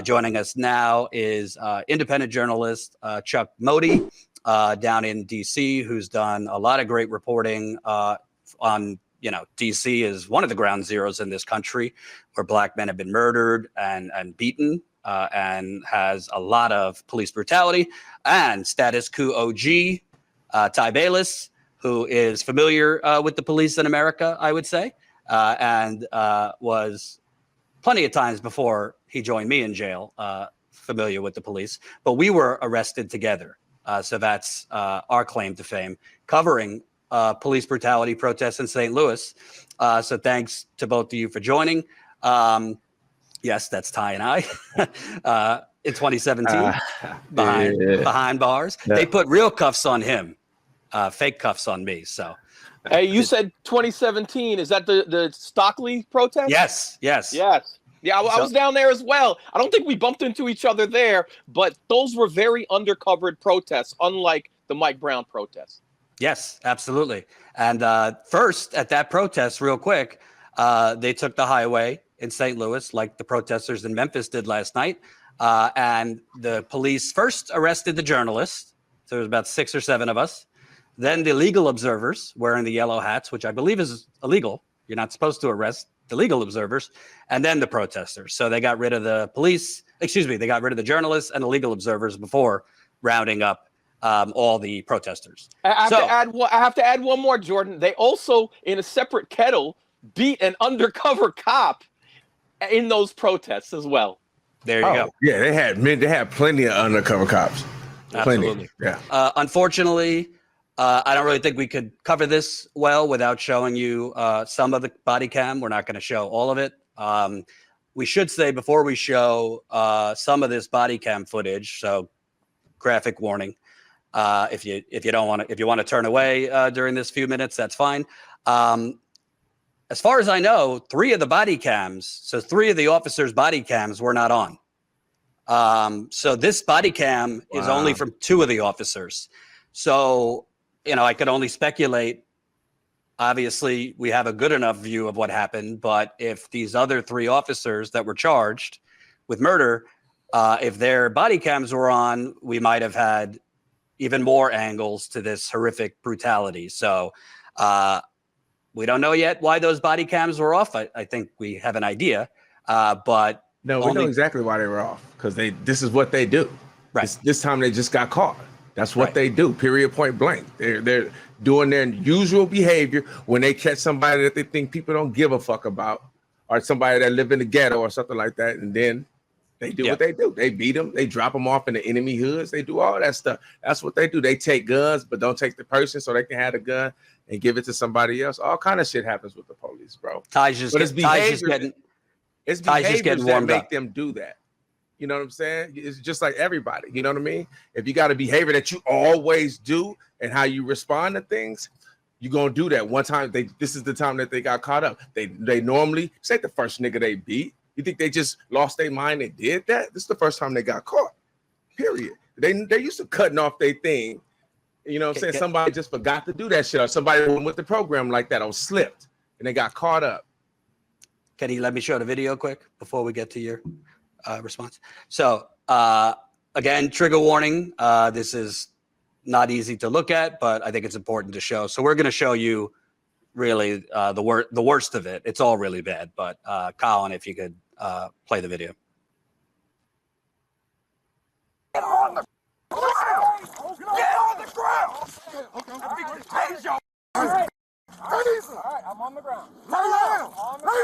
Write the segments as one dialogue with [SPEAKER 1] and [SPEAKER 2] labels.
[SPEAKER 1] Joining us now is independent journalist Chuck Modi down in D.C., who's done a lot of great reporting on, D.C. is one of the ground zeros in this country where Black men have been murdered and beaten, and has a lot of police brutality. And Status Coup OG, Ty Bayliss, who is familiar with the police in America, I would say, and was plenty of times before he joined me in jail, familiar with the police. But we were arrested together. So that's our claim to fame, covering police brutality protests in St. Louis. So thanks to both of you for joining. Yes, that's Ty and I in 2017 behind bars. Yeah. They put real cuffs on him, fake cuffs on me. So,
[SPEAKER 2] hey, you said 2017. Is that the Stockley protest?
[SPEAKER 1] Yes.
[SPEAKER 2] Yeah, I was down there as well. I don't think we bumped into each other there, but those were very undercovered protests, unlike the Mike Brown protests.
[SPEAKER 1] Yes, absolutely. And first, at that protest, real quick, they took the highway in St. Louis, like the protesters in Memphis did last night. And the police first arrested the journalists. So there was about 6 or 7 of us. Then the legal observers wearing the yellow hats, which I believe is illegal. You're not supposed to arrest the legal observers. And then the protesters. So they got rid of the police. They got rid of the journalists and the legal observers before rounding up all the protesters.
[SPEAKER 2] I have to add one more, Jordan. They also, in a separate kettle, beat an undercover cop in those protests as well.
[SPEAKER 1] There you go.
[SPEAKER 3] Yeah, they had plenty of undercover cops.
[SPEAKER 1] Absolutely.
[SPEAKER 3] Plenty. Yeah.
[SPEAKER 1] Unfortunately, I don't really think we could cover this well without showing you some of the body cam. We're not going to show all of it. We should say before we show some of this body cam footage, so graphic warning. If you want to turn away during this few minutes, that's fine. As far as I know, 3 of the body cams, so 3 of the officers' body cams were not on. So this body cam is only from 2 of the officers. So, I could only speculate. Obviously, we have a good enough view of what happened, but if these other 3 officers that were charged with murder, if their body cams were on, we might have had even more angles to this horrific brutality. So we don't know yet why those body cams were off. I think we have an idea, but
[SPEAKER 3] no, we know exactly why they were off, because this is what they do.
[SPEAKER 1] Right.
[SPEAKER 3] This time they just got caught. That's what they do. Period. Point blank. They're doing their usual behavior when they catch somebody that they think people don't give a fuck about, or somebody that live in the ghetto or something like that, and then they do what they do. They beat them. They drop them off in the enemy hoods. They do all that stuff. That's what they do. They take guns, but don't take the person, so they can have the gun and give it to somebody else. All kind of shit happens with the police, bro.
[SPEAKER 1] Ty's just getting warmed
[SPEAKER 3] that make
[SPEAKER 1] up.
[SPEAKER 3] them do that. You know what I'm saying? It's just like everybody. You know what I mean? If you got a behavior that you always do and how you respond to things, you're gonna do that. One time, this is the time that they got caught up. They normally, this ain't the first nigga they beat. You think they just lost their mind and did that? This is the first time they got caught. Period. They used to cutting off their thing. You know what I'm saying? Somebody just forgot to do that shit, or somebody went with the program like that or slipped and they got caught up.
[SPEAKER 1] Can you let me show the video quick before we get to your response? So again, trigger warning. This is not easy to look at, but I think it's important to show. So we're going to show you really the worst of it. It's all really bad, but Colin, if you could play the video.
[SPEAKER 4] Get on the ground! Get on the ground! Okay. Y'all. All right, I'm on the ground. Lay down! Lay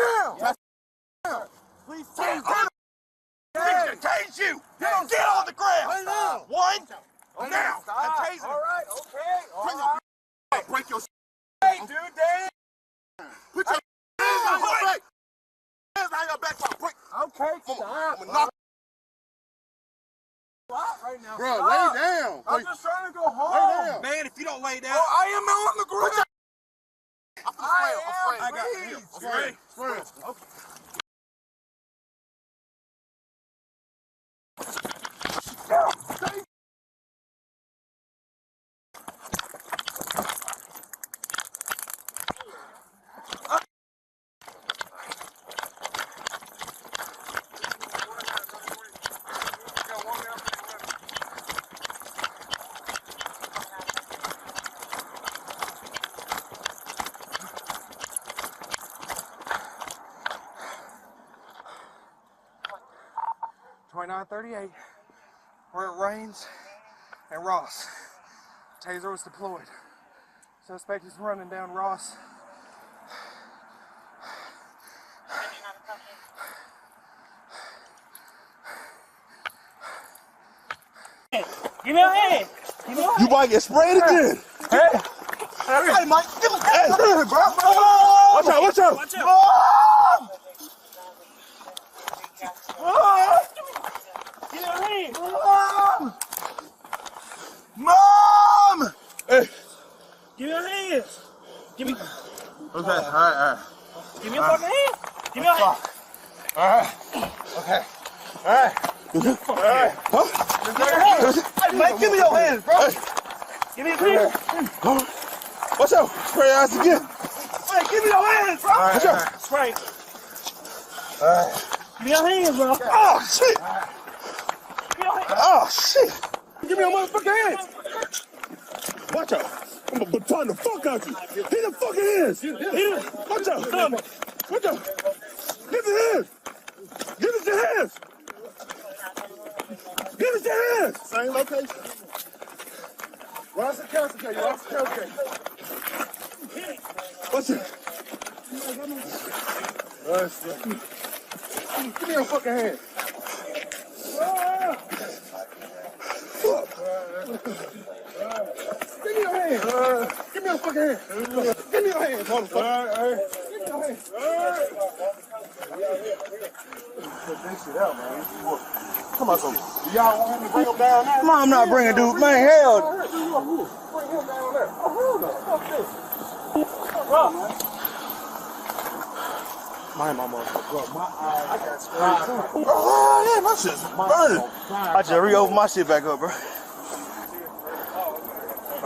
[SPEAKER 4] down! Please tase you! Get on the ground! Lay down! 1, now! I tase him! All right, okay. Break your hey, dude, damn! Put your hands on your back! Hands on your back! Break! Okay, stop! I'm gonna knock right now. Bro, stop. Lay down. I'm just trying to go home. Lay down. Man, if you don't lay down. Oh, I am on the ground. I got you. Okay.
[SPEAKER 5] 2938, where it rains, and Ross. Taser was deployed. Suspect is running down Ross.
[SPEAKER 6] Give me your hand.
[SPEAKER 4] You might get sprayed again.
[SPEAKER 5] Hey, Mike, give me that hand, bro.
[SPEAKER 4] Watch out, watch out.
[SPEAKER 6] Watch out. Give me your hand.
[SPEAKER 4] Mom! Hey.
[SPEAKER 6] Give me your hands. Give me.
[SPEAKER 4] Okay, all right.
[SPEAKER 6] Give me your fucking hand. Give me your hand.
[SPEAKER 4] All right. Okay. All right. Huh?
[SPEAKER 5] Hey, Mike, give me your hand, bro.
[SPEAKER 6] Give me your hand.
[SPEAKER 4] Watch out. Spray your ass again.
[SPEAKER 5] Hey, give me your hands, bro.
[SPEAKER 4] Watch out.
[SPEAKER 6] Spray.
[SPEAKER 4] All right.
[SPEAKER 6] Give me your hands, bro.
[SPEAKER 4] Oh, shit.
[SPEAKER 6] Give me your hand.
[SPEAKER 4] Oh, shit. Give me your motherfucking hands. Watch out. I'm gonna baton the fuck out you. Hit the fucking hands. Watch out. Watch out. Give the hands. Give us your hands. Give us your hands. Same location. Watch the council case. Watch the council case. Watch it. Give me your fucking hand. Give me your hand. Give me your fucking hand. Give me your hand, motherfucker. Give me your hand. Put that shit out, man. Come on, some. Y'all want him to bring him down there?
[SPEAKER 5] Mom, I'm not bringing dude. Man, hell.
[SPEAKER 4] Bring him down there. Oh, hold up. Fuck this.
[SPEAKER 5] My motherfucker. My eye. I got sprayed too.
[SPEAKER 4] Oh, yeah, my shit's burning.
[SPEAKER 5] I just re-opened my shit back up, bro.
[SPEAKER 6] He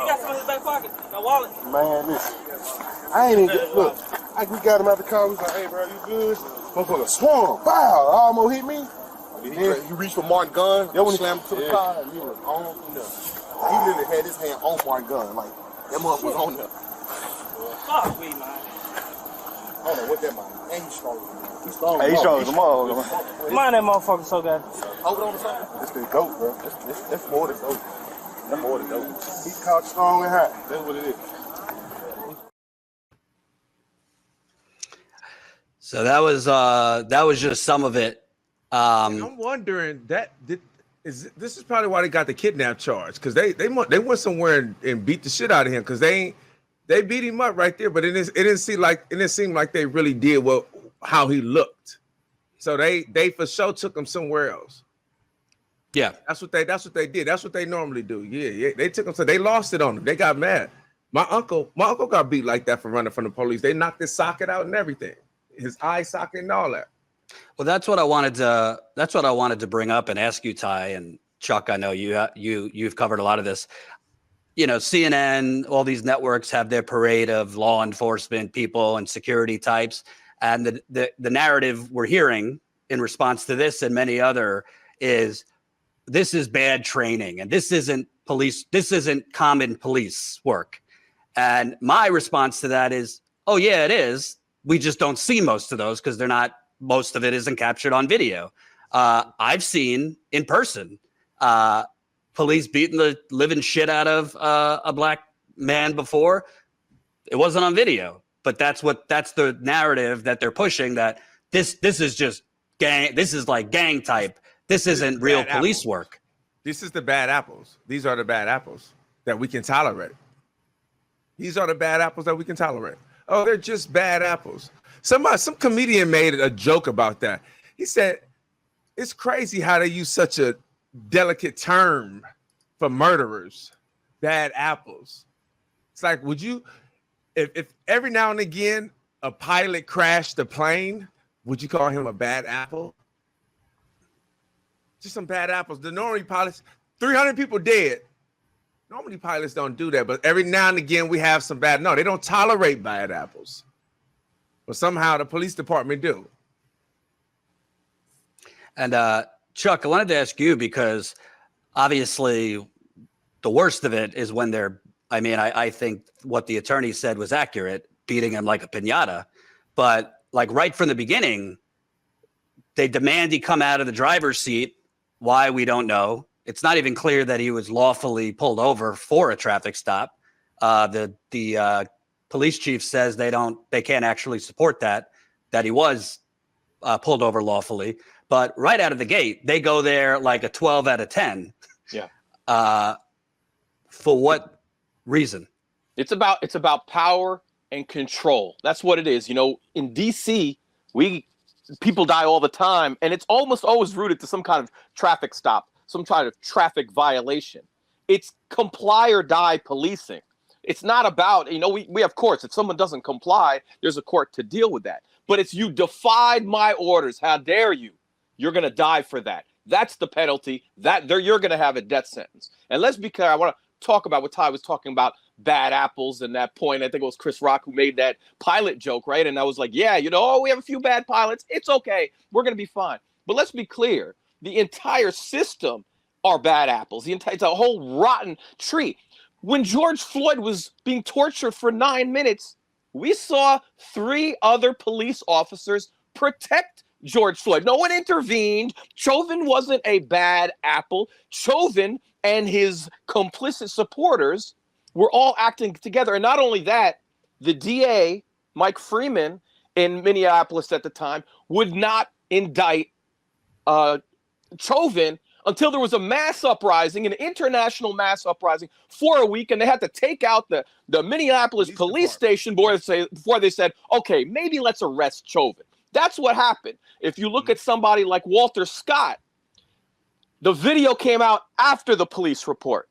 [SPEAKER 6] got some in his back pocket. Got wallet.
[SPEAKER 4] Man, listen. I ain't even get, look. We got him out the car. We was like, hey, bro, you good? Motherfucker swung. Wow, almost hit me.
[SPEAKER 7] He reached for Martin gun,
[SPEAKER 4] Yeah, when he
[SPEAKER 7] slammed to the car, and he was on, He literally had his hand on Martin gun, like, that motherfucker was on there.
[SPEAKER 6] Fuck me, man.
[SPEAKER 7] I don't know what that man. And he's strong. He's strong.
[SPEAKER 4] Hey, he's strong as a motherfucker, man.
[SPEAKER 6] Mind that motherfucker so good.
[SPEAKER 7] Hold on a second.
[SPEAKER 4] This thing dope, bro. That's more than dope. That's more than dope. He's caught strong and hot. That's what it is.
[SPEAKER 1] So that was just some of it.
[SPEAKER 3] I'm wondering this is probably why they got the kidnap charge, because they went somewhere and beat the shit out of him, because they beat him up right there, but it didn't seem like they really did how he looked. So they for sure took him somewhere else.
[SPEAKER 1] Yeah,
[SPEAKER 3] that's what they did. That's what they normally do. Yeah. They took him, so they lost it on him. They got mad. My uncle got beat like that for running from the police. They knocked his socket out and everything, his eye socket and all that.
[SPEAKER 1] well, that's what I wanted to bring up and ask you, Ty and Chuck. I know you've covered a lot of this. You know, CNN, all these networks have their parade of law enforcement people and security types, and the narrative we're hearing in response to this and many other is this is bad training and this isn't common police work. And my response to that is, oh yeah, it is. We just don't see most of those because most of it isn't captured on video. I've seen in person police beating the living shit out of a black man before. It wasn't on video, but that's the narrative that they're pushing, that this is just gang. This is like gang type. This isn't real police work.
[SPEAKER 3] This is the bad apples. These are the bad apples that we can tolerate. These are the bad apples that we can tolerate. Oh, they're just bad apples. Some comedian made a joke about that. He said, it's crazy how they use such a delicate term for murderers, bad apples. It's like, would you, if every now and again a pilot crashed a plane, would you call him a bad apple? Just some bad apples. The normally pilots, 300 people dead. Normally pilots don't do that, but every now and again we have some bad. No, they don't tolerate bad apples. But somehow the police department do.
[SPEAKER 1] And Chuck, I wanted to ask you, because obviously the worst of it is when I think what the attorney said was accurate, beating him like a piñata. But like right from the beginning, they demand he come out of the driver's seat Why, we don't know. It's not even clear that he was lawfully pulled over for a traffic stop. The police chief says they can't actually support that he was pulled over lawfully. But right out of the gate, they go there like a 12 out of 10.
[SPEAKER 2] Yeah.
[SPEAKER 1] For what reason?
[SPEAKER 2] It's about power and control. That's what it is. You know, in DC, people die all the time, and it's almost always rooted to some kind of traffic stop, some kind of traffic violation. It's comply or die policing. It's not about, you know, we have courts. If someone doesn't comply, there's a court to deal with that. But it's you defied my orders. How dare you? You're going to die for that. That's the penalty. You're going to have a death sentence. And let's be clear. I want to talk about what Ty was talking about, bad apples, and that point. I think it was Chris Rock who made that pilot joke, right? And I was like, yeah, you know, oh, we have a few bad pilots. It's okay. We're going to be fine. But let's be clear. The entire system are bad apples. It's a whole rotten tree. When George Floyd was being tortured for 9 minutes, we saw 3 other police officers protect George Floyd. No one intervened. Chauvin wasn't a bad apple. Chauvin and his complicit supporters were all acting together. And not only that, the DA, Mike Freeman, in Minneapolis at the time, would not indict Chauvin until there was a mass uprising, an international mass uprising for a week, and they had to take out the Minneapolis police station before they said, okay, maybe let's arrest Chauvin. That's what happened. If you look at somebody like Walter Scott, the video came out after the police report.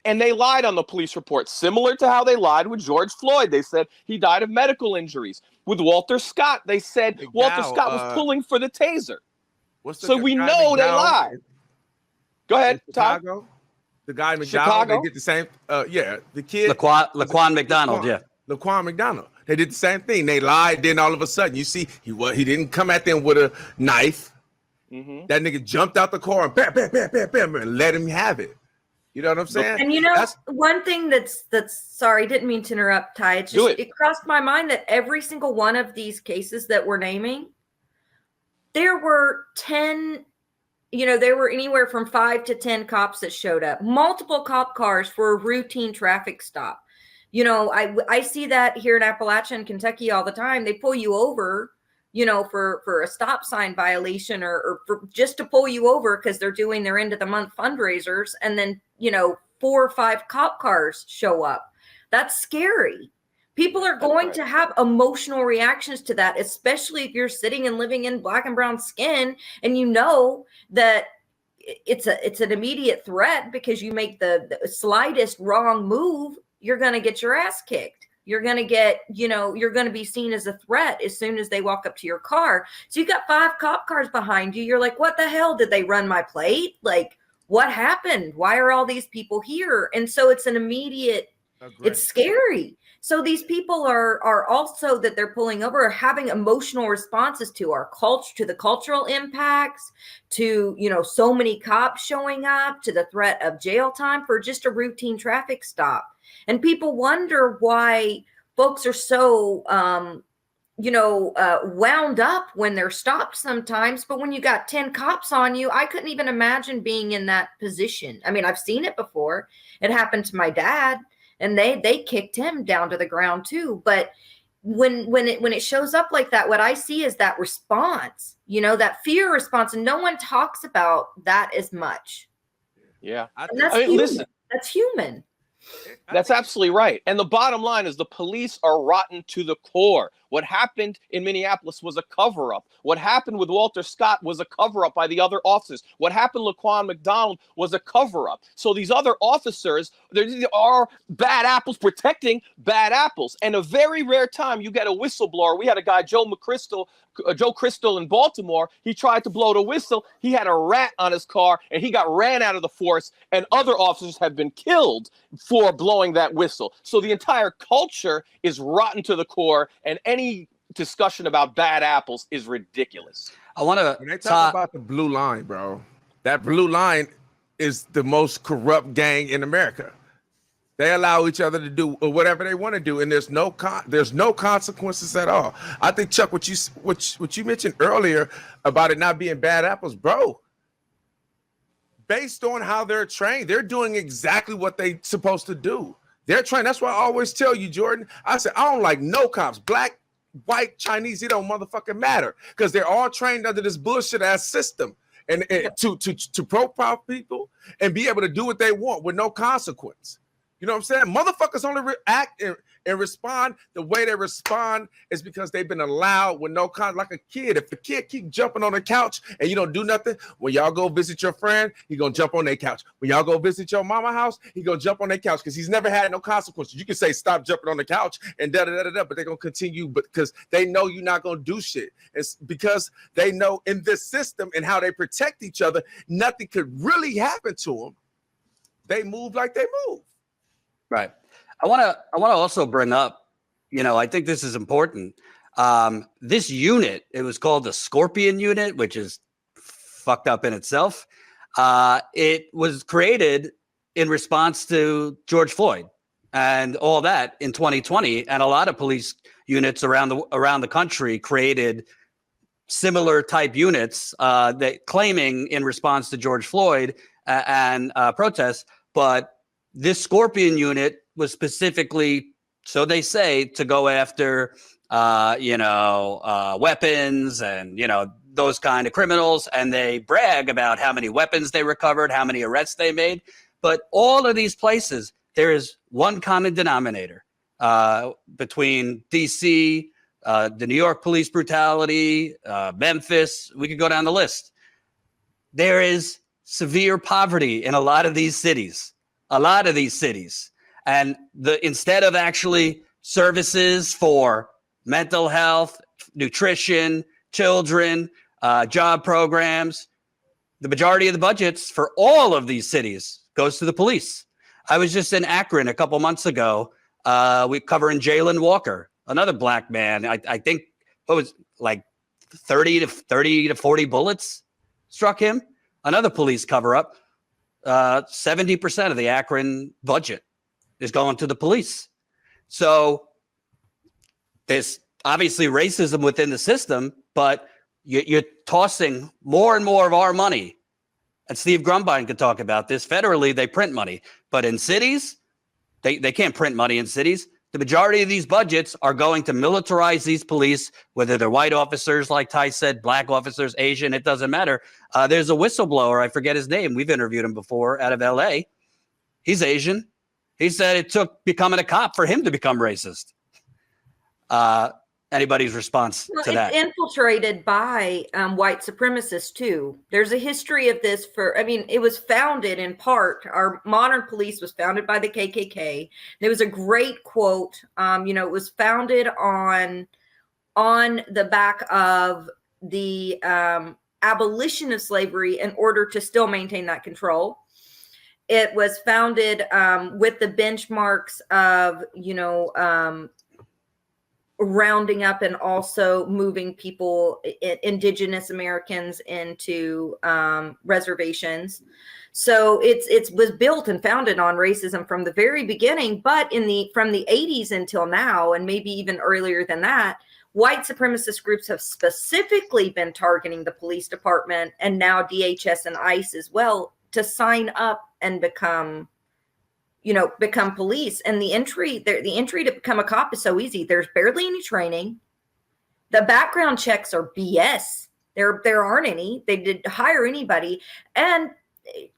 [SPEAKER 2] And they lied on the police report, similar to how they lied with George Floyd. They said he died of medical injuries. With Walter Scott, they said Walter Scott was pulling for the taser. So we know they lied. Go ahead, Ty.
[SPEAKER 3] The guy in McDonald,
[SPEAKER 2] Chicago?
[SPEAKER 3] they did the same. The kid.
[SPEAKER 1] Laquan McDonald,
[SPEAKER 3] Laquan McDonald. They did the same thing. They lied. Then all of a sudden, you see, he didn't come at them with a knife. Mm-hmm. That nigga jumped out the car and bam, bam, bam, bam, bam, and let him have it. You know what I'm saying?
[SPEAKER 8] And you know, one thing that's sorry, didn't mean to interrupt, Ty. It's just it crossed my mind that every single one of these cases that we're naming, there were 10, there were anywhere from 5 to 10 cops that showed up, multiple cop cars for a routine traffic stop. I see that here in Appalachia and Kentucky all the time. They pull you over, for a stop sign violation or for just to pull you over because they're doing their end of the month fundraisers. And then, 4 or 5 cop cars show up. That's scary. People are going to have emotional reactions to that, especially if you're sitting and living in black and brown skin and you know that it's an immediate threat because you make the slightest wrong move, you're going to get your ass kicked. You're going to get, you're going to be seen as a threat as soon as they walk up to your car. So you got 5 cop cars behind you. You're like, what the hell? Did they run my plate? Like, what happened? Why are all these people here? And so it's an immediate, it's scary. So these people are also that they're pulling over are having emotional responses to our culture, to the cultural impacts, to, so many cops showing up, to the threat of jail time for just a routine traffic stop. And people wonder why folks are so, wound up when they're stopped sometimes. But when you got 10 cops on you, I couldn't even imagine being in that position. I mean, I've seen it before. It happened to my dad. And they kicked him down to the ground too. But when it shows up like that, what I see is that response, that fear response, and no one talks about that as much.
[SPEAKER 2] Yeah,
[SPEAKER 8] and that's human. Listen, that's human.
[SPEAKER 2] That's absolutely right. And the bottom line is the police are rotten to the core. What happened in Minneapolis was a cover-up. What happened with Walter Scott was a cover-up by the other officers. What happened to Laquan McDonald was a cover-up. So these other officers, there are bad apples protecting bad apples. And a very rare time you get a whistleblower. We had a guy, Joe Crystal in Baltimore. He tried to blow the whistle. He had a rat on his car and he got ran out of the force. And other officers have been killed for blowing that whistle. So the entire culture is rotten to the core, and any discussion about bad apples is ridiculous.
[SPEAKER 1] I want to
[SPEAKER 3] when they talk about the blue line, bro. That blue line is the most corrupt gang in America. They allow each other to do whatever they want to do, and there's no consequences at all. I think, Chuck, what you mentioned earlier about it not being bad apples, bro. based on how they're trained. They're doing exactly what they're supposed to do. They're trained. That's why I always tell you, Jordan, I said, I don't like no cops, black, white, Chinese, it don't motherfucking matter, because they're all trained under this bullshit ass system and to profile people and be able to do what they want with no consequence. You know what I'm saying? Motherfuckers only react and respond the way they respond is because they've been allowed with no like a kid. If the kid keep jumping on the couch and you don't do nothing, when y'all go visit your friend, he gonna jump on their couch. When y'all go visit your mama house, he gonna jump on their couch because he's never had no consequences. You can say stop jumping on the couch and da-da-da-da-da, but they're gonna continue because they know you're not gonna do shit. It's because they know in this system and how they protect each other, nothing could really happen to them. They move like they move.
[SPEAKER 1] Right. I want to also bring up, I think this is important. This unit, it was called the Scorpion Unit, which is fucked up in itself. It was created in response to George Floyd and all that in 2020. And a lot of police units around the country created similar type units that claiming in response to George Floyd and protests. But this Scorpion Unit was specifically, so they say, to go after, weapons and, those kind of criminals. And they brag about how many weapons they recovered, how many arrests they made. But all of these places, there is one common denominator between DC, the New York police brutality, Memphis. We could go down the list. There is severe poverty in a lot of these cities. And instead of actually services for mental health, nutrition, children, job programs, the majority of the budgets for all of these cities goes to the police. I was just in Akron a couple months ago. We covering Jalen Walker, another black man. I think what was like 30 to 40 bullets struck him. Another police cover up. 70% of the Akron budget is going to the police. So there's obviously racism within the system, but you're tossing more and more of our money. And Steve Grumbine could talk about this. Federally, they print money, but in cities, they can't print money in cities. The majority of these budgets are going to militarize these police, whether they're white officers, like Ty said, black officers, Asian, it doesn't matter. There's a whistleblower, I forget his name. We've interviewed him before out of LA. He's Asian. He said it took becoming a cop for him to become racist. Anybody's response to that?
[SPEAKER 8] It's infiltrated by white supremacists too. There's a history of this it was founded in part, our modern police was founded by the KKK. There was a great quote, it was founded on the back of the abolition of slavery in order to still maintain that control. It was founded with the benchmarks of, rounding up and also moving people, indigenous Americans, into reservations. So it was built and founded on racism from the very beginning. But from the 80s until now, and maybe even earlier than that, white supremacist groups have specifically been targeting the police department, and now DHS and ICE as well, to sign up and become police. And the entry to become a cop is so easy. There's barely any training. The background checks are BS. There aren't any. They didn't hire anybody. And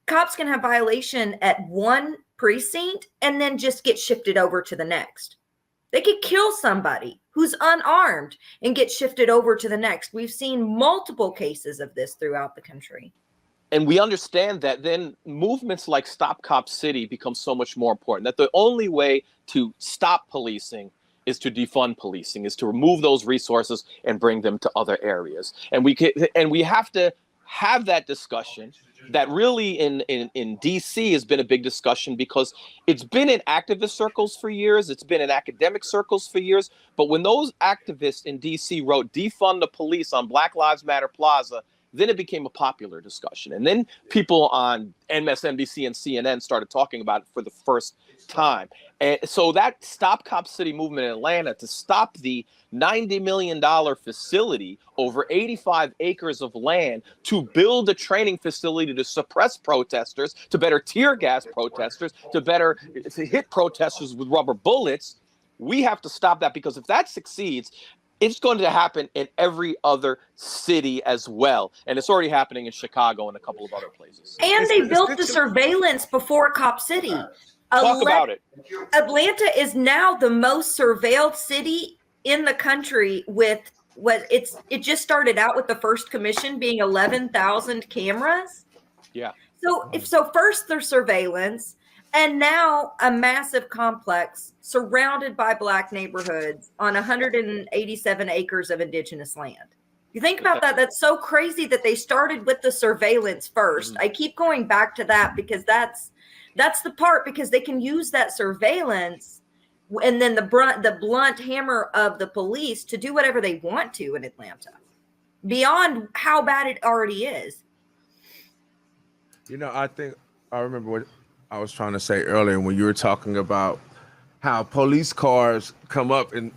[SPEAKER 8] cops can have violation at one precinct and then just get shifted over to the next. They could kill somebody who's unarmed and get shifted over to the next. We've seen multiple cases of this throughout the country.
[SPEAKER 2] And we understand that then movements like Stop Cop City become so much more important, that the only way to stop policing is to defund policing, is to remove those resources and bring them to other areas. And we have to have that discussion that really in DC has been a big discussion, because it's been in activist circles for years. It's been in academic circles for years. But when those activists in DC wrote defund the police on Black Lives Matter Plaza, then it became a popular discussion. And then people on MSNBC and CNN started talking about it for the first time. And so that Stop Cop City movement in Atlanta to stop the $90 million facility over 85 acres of land to build a training facility to suppress protesters, to better tear gas protesters, to hit protesters with rubber bullets. We have to stop that, because if that succeeds, it's going to happen in every other city as well. And it's already happening in Chicago and a couple of other places.
[SPEAKER 8] And they built the surveillance before Cop City.
[SPEAKER 2] Talk about it.
[SPEAKER 8] Atlanta is now the most surveilled city in the country with it just started out with the first commission being 11,000 cameras.
[SPEAKER 2] Yeah.
[SPEAKER 8] So first there's surveillance, and now a massive complex surrounded by Black neighborhoods on 187 acres of indigenous land. You think about that, that's so crazy that they started with the surveillance first. I keep going back to that because that's the part, because they can use that surveillance and then the blunt hammer of the police to do whatever they want to in Atlanta, beyond how bad it already is.
[SPEAKER 3] You know, I remember what I was trying to say earlier when you were talking about how police cars come up and,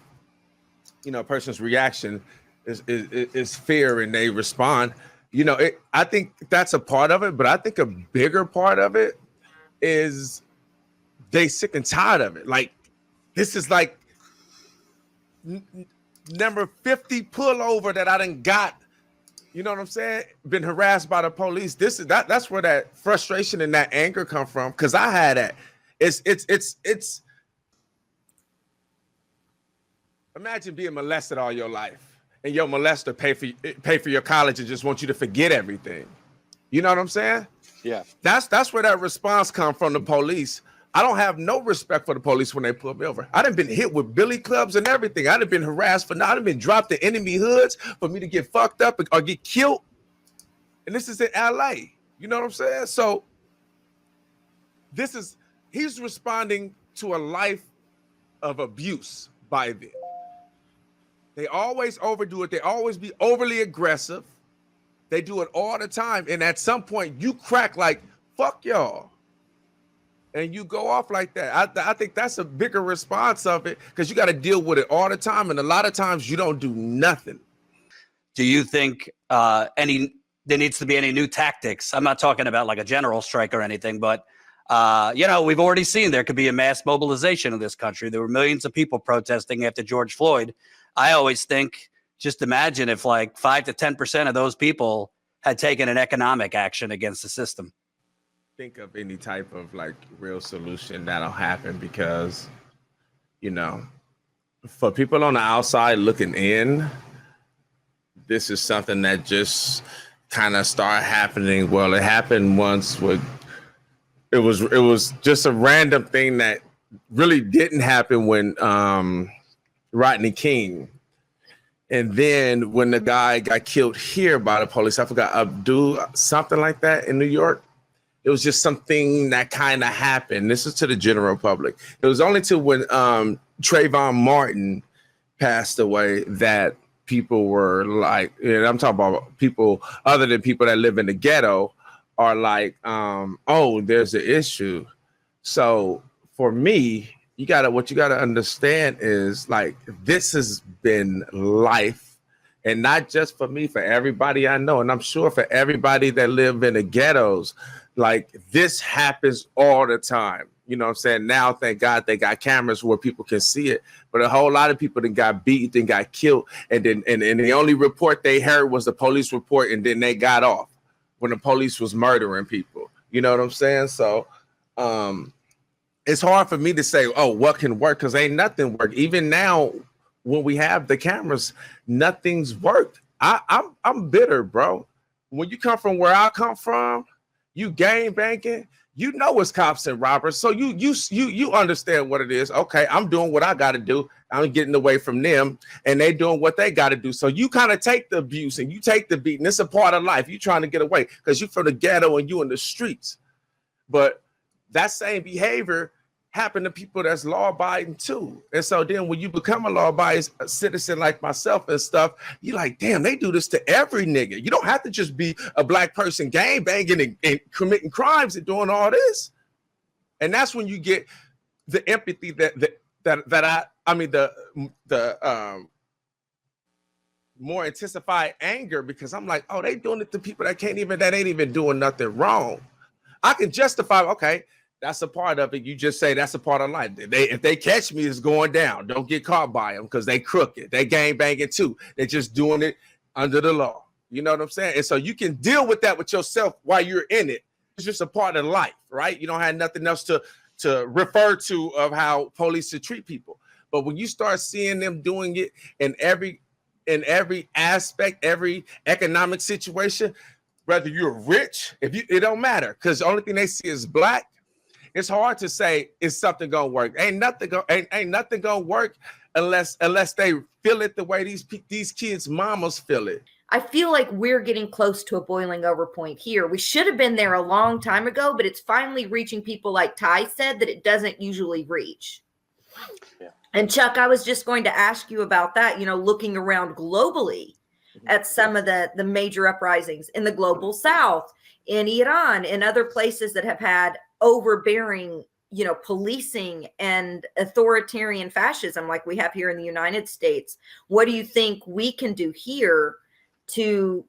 [SPEAKER 3] you know, a person's reaction is fear and they respond. You know, I think that's a part of it, but I think a bigger part of it is they sick and tired of it. Like, this is like number 50 pullover that I done got. You know what I'm saying? Been harassed by the police. That's where that frustration and that anger come from. Cause I had that. It's imagine being molested all your life and your molester pay for your college and just want you to forget everything. You know what I'm saying?
[SPEAKER 2] Yeah.
[SPEAKER 3] That's where that response come from the police. I don't have no respect for the police when they pull me over. I done been hit with billy clubs and everything. I done been harassed I done been dropped to enemy hoods for me to get fucked up or get killed. And this is in LA. You know what I'm saying? So he's responding to a life of abuse by them. They always overdo it. They always be overly aggressive. They do it all the time. And at some point you crack like, fuck y'all. And you go off like that. I think that's a bigger response of it, because you got to deal with it all the time. And a lot of times you don't do nothing.
[SPEAKER 1] Do you think there needs to be any new tactics? I'm not talking about like a general strike or anything, but you know, we've already seen there could be a mass mobilization in this country. There were millions of people protesting after George Floyd. I always think, just imagine if like 5 to 10% of those people had taken an economic action against the system.
[SPEAKER 3] Think of any type of like real solution that'll happen, because, you know, for people on the outside looking in, this is something that just kind of started happening. Well, it happened once with it was just a random thing that really didn't happen when Rodney King. And then when the guy got killed here by the police, I forgot, Abdul, something like that in New York. It was just something that kind of happened. This is to the general public. It was only till when Trayvon Martin passed away that people were like, and I'm talking about people other than people that live in the ghetto, are like, oh, there's an issue. So for me, what you gotta understand is, like, this has been life, and not just for me, for everybody I know, and I'm sure for everybody that live in the ghettos. Like, this happens all the time. You know what I'm saying? Now, thank God they got cameras where people can see it. But a whole lot of people that got beat and got killed. And then and the only report they heard was the police report, and then they got off when the police was murdering people. You know what I'm saying? So it's hard for me to say, oh, what can work? Because ain't nothing work. Even now, when we have the cameras, nothing's worked. I'm bitter, bro. When you come from where I come from, you gang banking, you know it's cops and robbers. So you understand what it is. Okay, I'm doing what I got to do. I'm getting away from them, and they doing what they got to do. So you kind of take the abuse and you take the beating. It's a part of life. You trying to get away because you from the ghetto and you in the streets. But that same behavior happened to people that's law-abiding too. And so then when you become a law-abiding citizen like myself and stuff, you're like, damn, they do this to every nigga. You don't have to just be a black person gang banging and committing crimes and doing all this. And that's when you get the empathy the more intensified anger, because I'm like, oh, they doing it to people that ain't even doing nothing wrong. I can justify, okay, that's a part of it. You just say that's a part of life. If they catch me, it's going down. Don't get caught by them because they crooked. They gang banging too. They're just doing it under the law. You know what I'm saying? And so you can deal with that with yourself while you're in it. It's just a part of life, right? You don't have nothing else to refer to of how police should treat people. But when you start seeing them doing it in every aspect, every economic situation, whether you're rich, it don't matter, because the only thing they see is black. It's hard to say is something gonna work. Ain't nothing gonna work unless they feel it the way these kids' mamas feel it.
[SPEAKER 8] I feel like we're getting close to a boiling over point here. We should have been there a long time ago, but it's finally reaching people like Ty said that it doesn't usually reach. Yeah. And Chuck, I was just going to ask you about that, looking around globally at some of the major uprisings in the global south, in Iran, and other places that have had overbearing, policing and authoritarian fascism like we have here in the United States. What do you think we can do here to,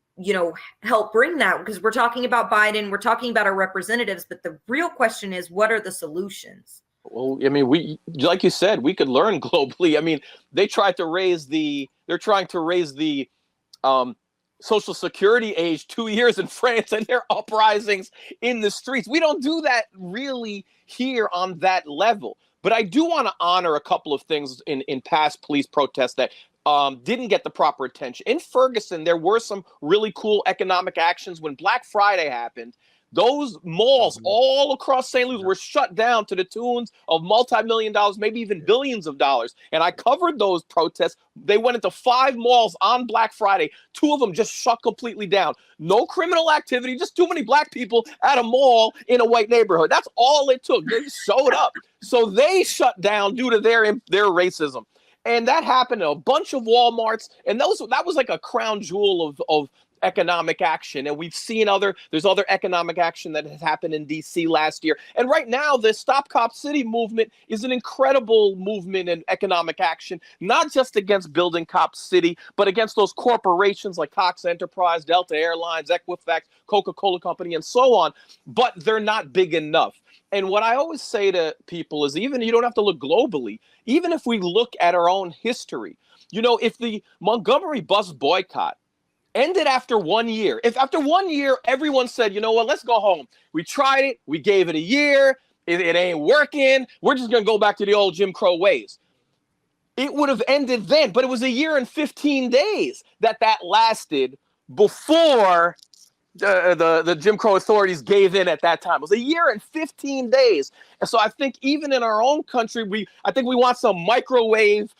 [SPEAKER 8] help bring that? Because we're talking about Biden, we're talking about our representatives, but the real question is, what are the solutions?
[SPEAKER 2] Well, I mean, like you said, we could learn globally. I mean, they're trying to raise the Social Security age 2 years in France, and there are uprisings in the streets. We don't do that really here on that level. But I do want to honor a couple of things in past police protests that didn't get the proper attention. In Ferguson, there were some really cool economic actions. When Black Friday happened, those malls all across St. Louis were shut down to the tunes of multi-million dollars, maybe even billions of dollars. And I covered those protests. They went into 5 malls on Black Friday. 2 of them just shut completely down. No criminal activity, just too many black people at a mall in a white neighborhood. That's all it took. They showed up. So they shut down due to their racism. And that happened in a bunch of Walmarts. And that was like a crown jewel of economic action. And we've seen there's other economic action that has happened in DC last year. And right now, the Stop Cop City movement is an incredible movement in economic action, not just against building Cop City, but against those corporations like Cox Enterprise, Delta Airlines, Equifax, Coca-Cola Company, and so on. But they're not big enough. And what I always say to people is, even you don't have to look globally, even if we look at our own history, if the Montgomery bus boycott ended after 1 year, if after 1 year, everyone said, you know what, let's go home. We tried it. We gave it a year. It ain't working. We're just going to go back to the old Jim Crow ways. It would have ended then, but it was a year and 15 days that lasted before the Jim Crow authorities gave in at that time. It was a year and 15 days. And so I think even in our own country, I think we want some microwave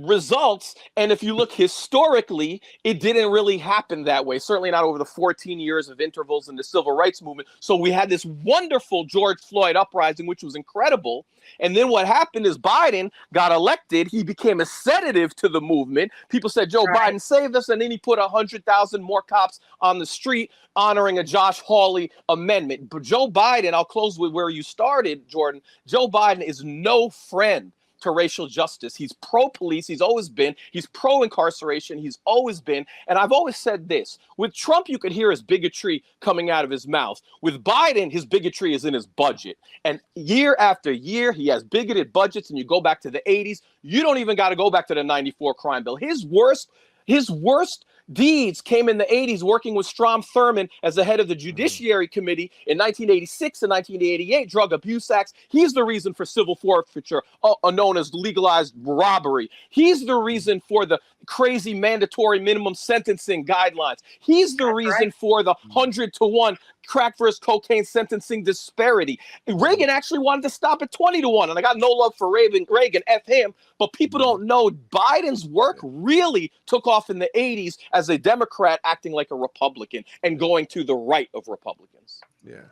[SPEAKER 2] results. And if you look historically, it didn't really happen that way. Certainly not over the 14 years of intervals in the civil rights movement. So we had this wonderful George Floyd uprising, which was incredible. And then what happened is Biden got elected. He became a sedative to the movement. People said, Joe Biden saved us. And then he put 100,000 more cops on the street honoring a Josh Hawley amendment. But Joe Biden, I'll close with where you started, Jordan. Joe Biden is no friend to racial justice. He's pro-police. He's always been. He's pro-incarceration. He's always been. And I've always said this. With Trump, you could hear his bigotry coming out of his mouth. With Biden, his bigotry is in his budget. And year after year, he has bigoted budgets. And you go back to the 80s. You don't even got to go back to the 94 crime bill. His worst deeds came in the 80s working with Strom Thurmond as the head of the Judiciary Committee in 1986 and 1988 drug abuse acts. He's the reason for civil forfeiture, known as legalized robbery. He's the reason for the crazy mandatory minimum sentencing guidelines. He's the reason for the 100-to-1 crack versus cocaine sentencing disparity. Reagan actually wanted to stop at 20-to-1, and I got no love for Reagan, F him, but people don't know Biden's work really took off in the 80s as a Democrat acting like a Republican and going to the right of Republicans.
[SPEAKER 3] Yeah.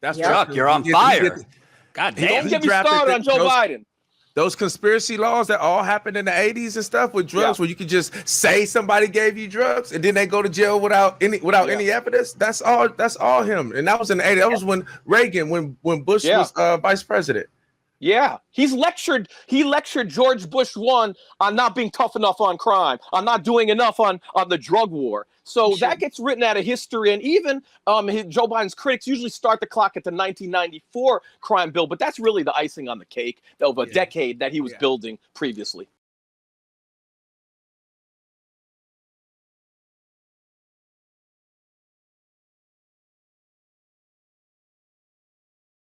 [SPEAKER 3] That's
[SPEAKER 1] Chuck, you're on fire. God damn.
[SPEAKER 2] Don't get me started on Joe Biden.
[SPEAKER 3] Those conspiracy laws that all happened in the 80s and stuff with drugs, where you could just say somebody gave you drugs and then they go to jail without any evidence. That's all him. And that was in the 80s. That was when Reagan, when Bush was vice president.
[SPEAKER 2] Yeah, he lectured George Bush 1 on not being tough enough on crime, on not doing enough on the drug war. So that gets written out of history. And even Joe Biden's critics usually start the clock at the 1994 crime bill. But that's really the icing on the cake of a decade that he was building previously.